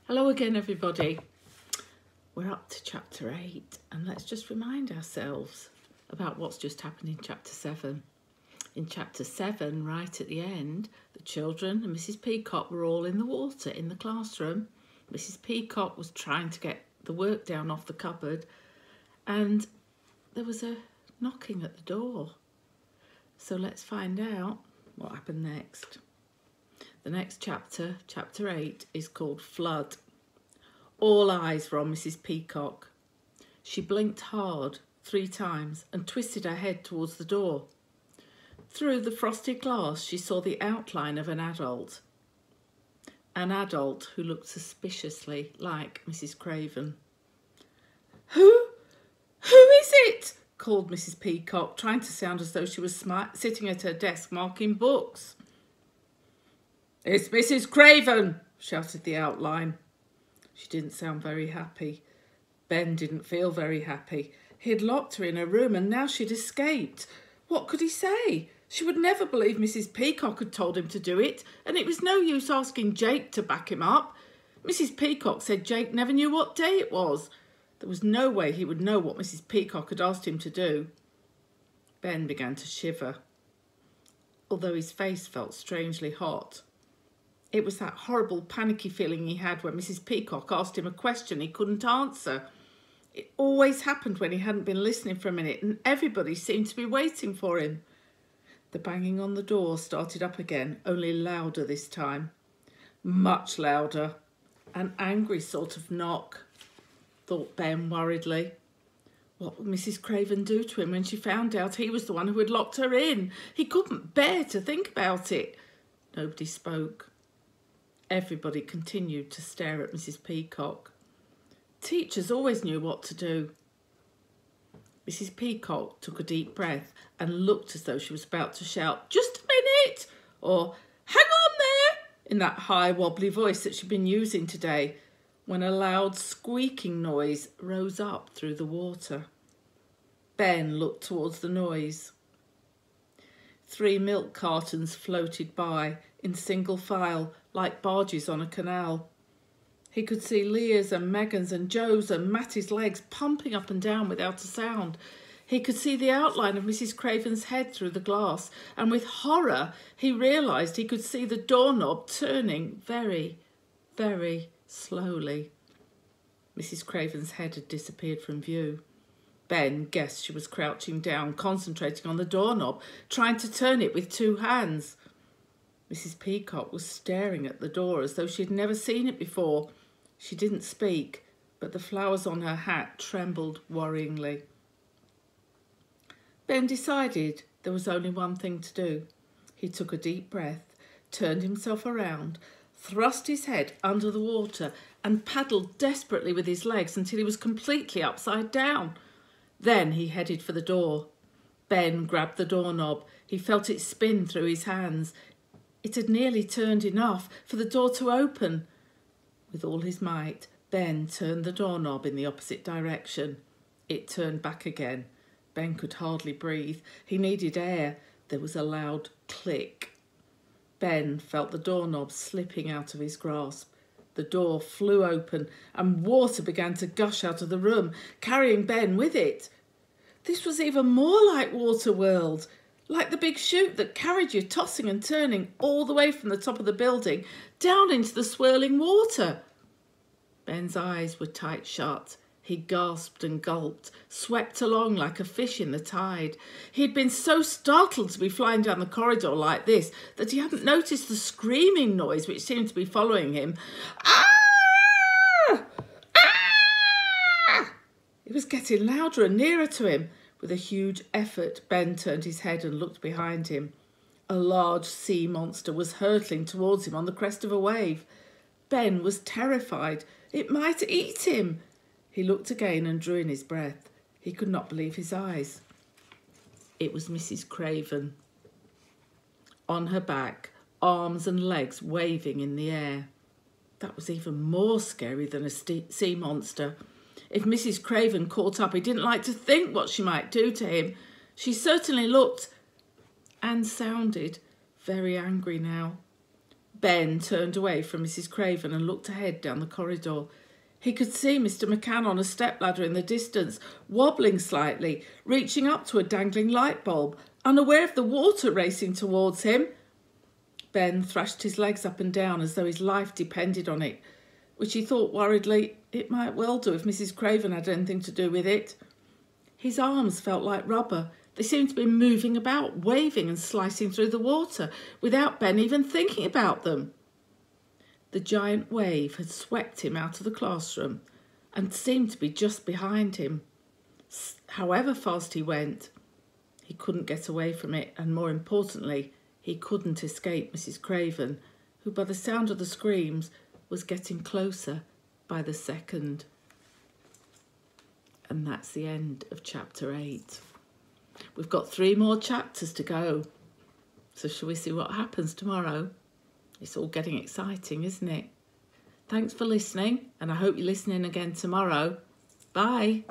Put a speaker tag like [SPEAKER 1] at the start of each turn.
[SPEAKER 1] Hello again, everybody. We're up to chapter 8, and let's just remind ourselves about what's just happened in chapter 7. In chapter 7, right at the end, the children and Mrs. Peacock were all in the water in the classroom. Mrs. Peacock was trying to get the work down off the cupboard, and there was a knocking at the door. So let's find out what happened next. The next chapter, chapter 8, is called Flood. All eyes were on Mrs. Peacock. She blinked hard 3 times and twisted her head towards the door. Through the frosted glass, she saw the outline of an adult who looked suspiciously like Mrs. Craven. Who is it?" called Mrs. Peacock, trying to sound as though she was sitting at her desk marking books. "It's Mrs. Craven," shouted the outline. She didn't sound very happy. Ben didn't feel very happy. He had locked her in her room and now she'd escaped. What could he say? She would never believe Mrs. Peacock had told him to do it, and it was no use asking Jake to back him up. Mrs. Peacock said Jake never knew what day it was. There was no way he would know what Mrs. Peacock had asked him to do. Ben began to shiver, although his face felt strangely hot. It was that horrible panicky feeling he had when Mrs. Peacock asked him a question he couldn't answer. It always happened when he hadn't been listening for a minute, and everybody seemed to be waiting for him. The banging on the door started up again, only louder this time. Much louder. An angry sort of knock, thought Ben worriedly. What would Mrs. Craven do to him when she found out he was the one who had locked her in? He couldn't bear to think about it. Nobody spoke. Everybody continued to stare at Mrs. Peacock. Teachers always knew what to do. Mrs. Peacock took a deep breath and looked as though she was about to shout, "Just a minute," or "Hang on there," in that high wobbly voice that she'd been using today, when a loud squeaking noise rose up through the water. Ben looked towards the noise. 3 milk cartons floated by in single file like barges on a canal. He could see Leah's and Megan's and Joe's and Matty's legs pumping up and down without a sound. He could see the outline of Mrs. Craven's head through the glass, and with horror he realised he could see the doorknob turning very, very slowly. Mrs. Craven's head had disappeared from view. Ben guessed she was crouching down, concentrating on the doorknob, trying to turn it with 2 hands. Mrs. Peacock was staring at the door as though she had never seen it before. She didn't speak, but the flowers on her hat trembled worryingly. Ben decided there was only one thing to do. He took a deep breath, turned himself around, thrust his head under the water and paddled desperately with his legs until he was completely upside down. Then he headed for the door. Ben grabbed the doorknob. He felt it spin through his hands. It had nearly turned enough for the door to open. With all his might, Ben turned the doorknob in the opposite direction. It turned back again. Ben could hardly breathe. He needed air. There was a loud click. Ben felt the doorknob slipping out of his grasp. The door flew open and water began to gush out of the room, carrying Ben with it. This was even more like Waterworld, like the big chute that carried you tossing and turning all the way from the top of the building down into the swirling water. Ben's eyes were tight shut. He gasped and gulped, swept along like a fish in the tide. He had been so startled to be flying down the corridor like this that he hadn't noticed the screaming noise which seemed to be following him. Ah! Ah! It was getting louder and nearer to him. With a huge effort, Ben turned his head and looked behind him. A large sea monster was hurtling towards him on the crest of a wave. Ben was terrified. It might eat him. He looked again and drew in his breath. He could not believe his eyes. It was Mrs. Craven. On her back, arms and legs waving in the air. That was even more scary than a sea monster. If Mrs. Craven caught up, he didn't like to think what she might do to him. She certainly looked and sounded very angry now. Ben turned away from Mrs. Craven and looked ahead down the corridor. He could see Mr. McCann on a stepladder in the distance, wobbling slightly, reaching up to a dangling light bulb, unaware of the water racing towards him. Ben thrashed his legs up and down as though his life depended on it, which he thought worriedly it might well do if Mrs. Craven had anything to do with it. His arms felt like rubber. They seemed to be moving about, waving and slicing through the water, without Ben even thinking about them. The giant wave had swept him out of the classroom and seemed to be just behind him. However fast he went, he couldn't get away from it, and more importantly, he couldn't escape Mrs. Craven, who, by the sound of the screams, was getting closer by the second. And that's the end of chapter 8. We've got 3 more chapters to go. So shall we see what happens tomorrow? It's all getting exciting, isn't it? Thanks for listening, and I hope you're listening again tomorrow. Bye.